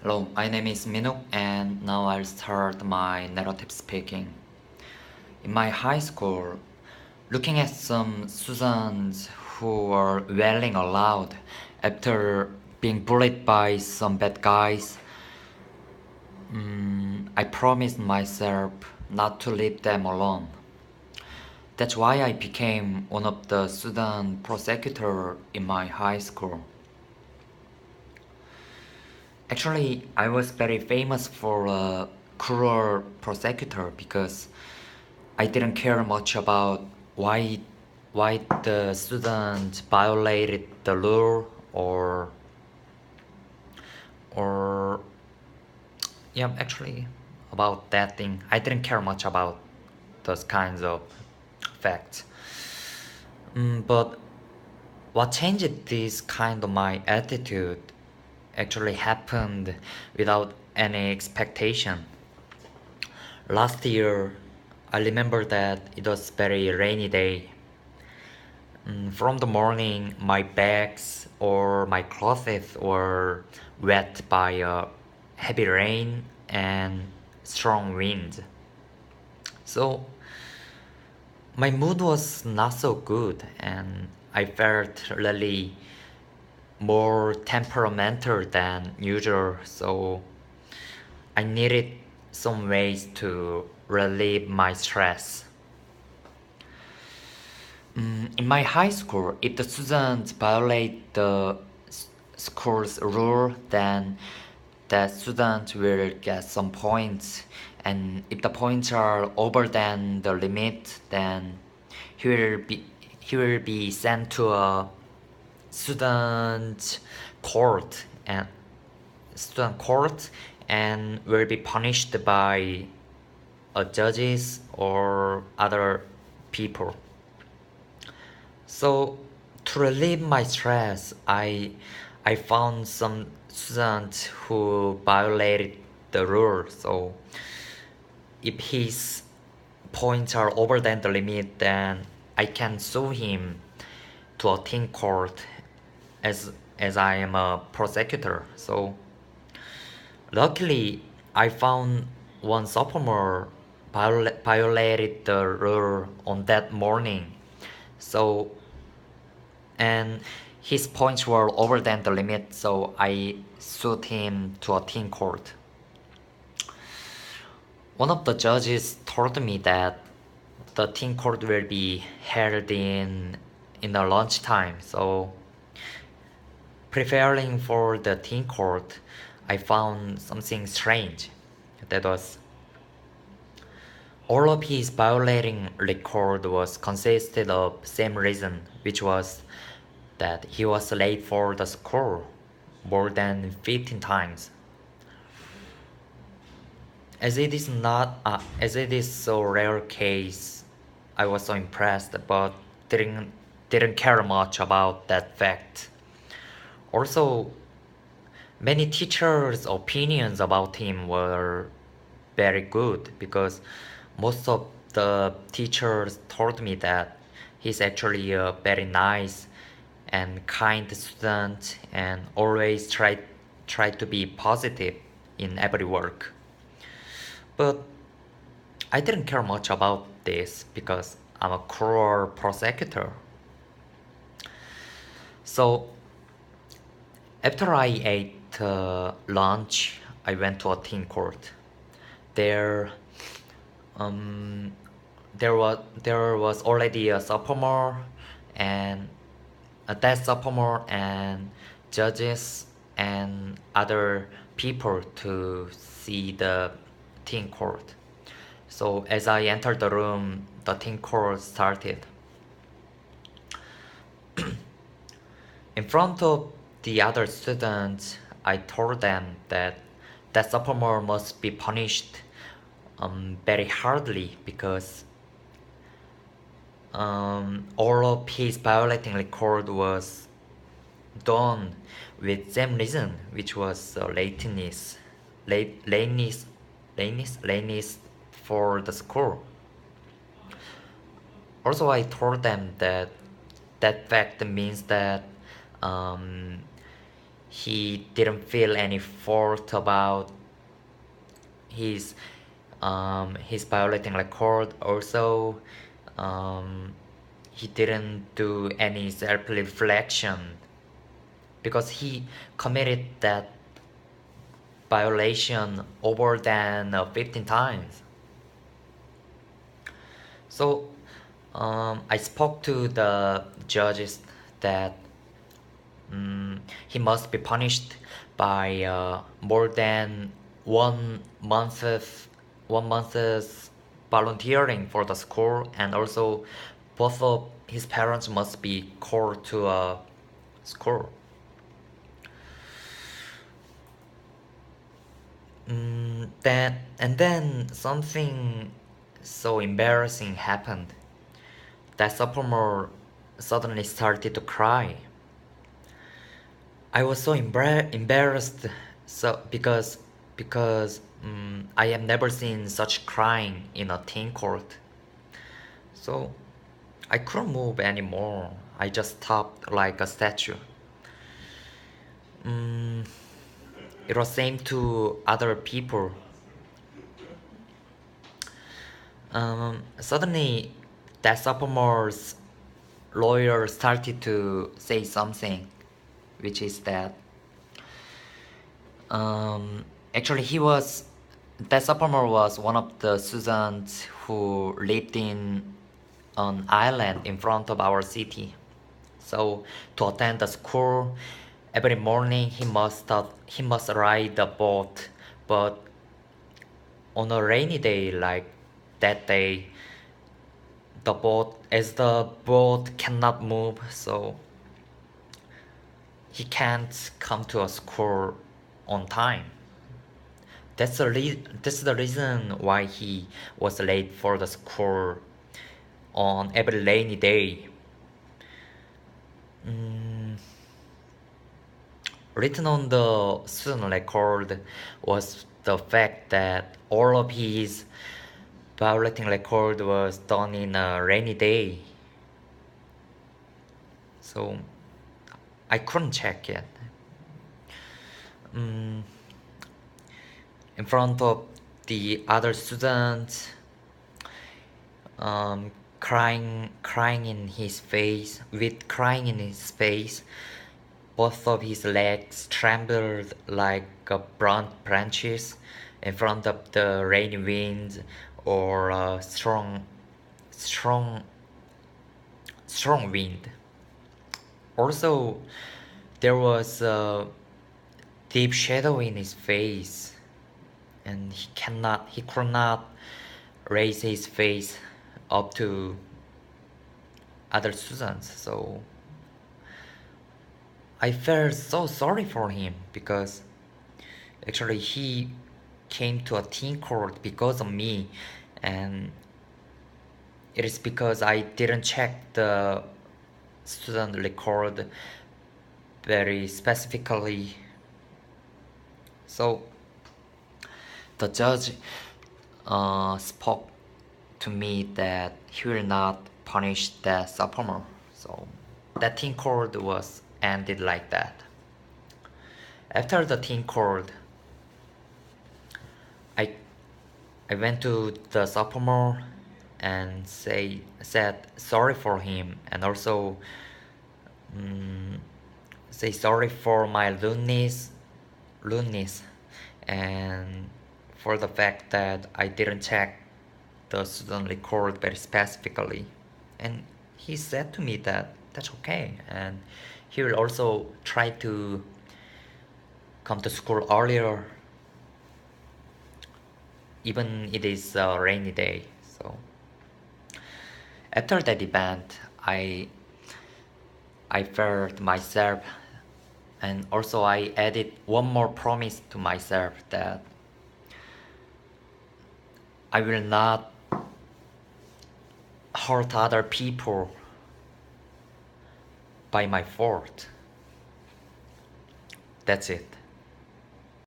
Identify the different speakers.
Speaker 1: Hello, my name is MinUk and now I'll start my narrative speaking. In my high school, looking at some students who were yelling aloud after being bullied by some bad guys, I promised myself not to leave them alone. That's why I became one of the student prosecutor in my high school. Actually, I was very famous for a cruel prosecutor because I didn't care much about why why the student violated the law or yeah, actually about that thing. I didn't care much about those kinds of facts. But what changed this kind of my attitude actually happened without any expectation. Last year, I remember that it was very rainy day. From the morning, my bags or my clothes were wet by a heavy rain and strong wind. So my mood was not so good, and I felt really more temperamental than usual. So I needed some ways to relieve my stress. In my high school, if the students violate the school's rule, then the student will get some points. And if the points are over than the limit, then he will be he will be sent to a student court and student court and will be punished by judges or other people. So to relieve my stress, I found some students who violated the rule. So if his points are over than the limit, then I can sue him to a teen court as I am a prosecutor. So luckily, I found one sophomore violated the rule on that morning. So and his points were over than the limit, so I sued him to a teen court. One of the judges told me that the teen court will be held in the lunchtime. So preparing for the teen court, I found something strange. That was all of his violating record was consisted of same reason, which was that he was late for the school more than 15 times. As it is so rare case, I was so impressed, but didn't care much about that fact. Also, many teachers' opinions about him were very good because most of the teachers told me that he's actually a very nice and kind student and always try to be positive in every work. But I didn't care much about this because I'm a cruel prosecutor. So after I ate lunch, I went to a teen court. There, um, there was already a sophomore and that sophomore and judges and other people to see the teen court. So as I entered the room, the teen court started. In front of the other students, I told them that that sophomore must be punished very hardly because all of his violating record was done with same reason, which was lateness for the school. Also, I told them that that fact means that um, he didn't feel any fault about his his violating record. Also, um, he didn't do any self-reflection because he committed that violation over than 15 times. So I spoke to the judges that he must be punished by more than 1 month of 1 month's volunteering for the school, and also both of his parents must be called to a school. Then something so embarrassing happened. That sophomore suddenly started to cry. I was so embarrassed, so because I have never seen such crying in a teen court. So I couldn't move anymore. I just stopped like a statue. It was same to other people. Suddenly, that sophomore's lawyer started to say something, which is that actually that sophomore was one of the students who lived in an island in front of our city. So to attend the school every morning, he must ride the boat, but on a rainy day like that day, the boat cannot move, so he can't come to a school on time. That's the reason why he was late for the school on every rainy day. Written on the student record was the fact that all of his violating record was done in a rainy day. So I couldn't check it. In front of the other students, crying in his face, with crying in his face, both of his legs trembled like branches in front of the rainy wind or strong, strong wind. Also, there was a deep shadow in his face, and he could not raise his face up to other students. So I felt so sorry for him because actually he came to a teen court because of me, and it is because I didn't check the student record very specifically. So the judge spoke to me that he will not punish the sophomore. So that teen court was ended like that. After the teen court, I I went to the sophomore and said sorry for him, and also say sorry for my rudeness, and for the fact that I didn't check the student record very specifically. And he said to me that that's okay, and he will also try to come to school earlier, even it is a rainy day. So after that event, I felt myself, and also I added one more promise to myself that I will not hurt other people by my fault. That's it.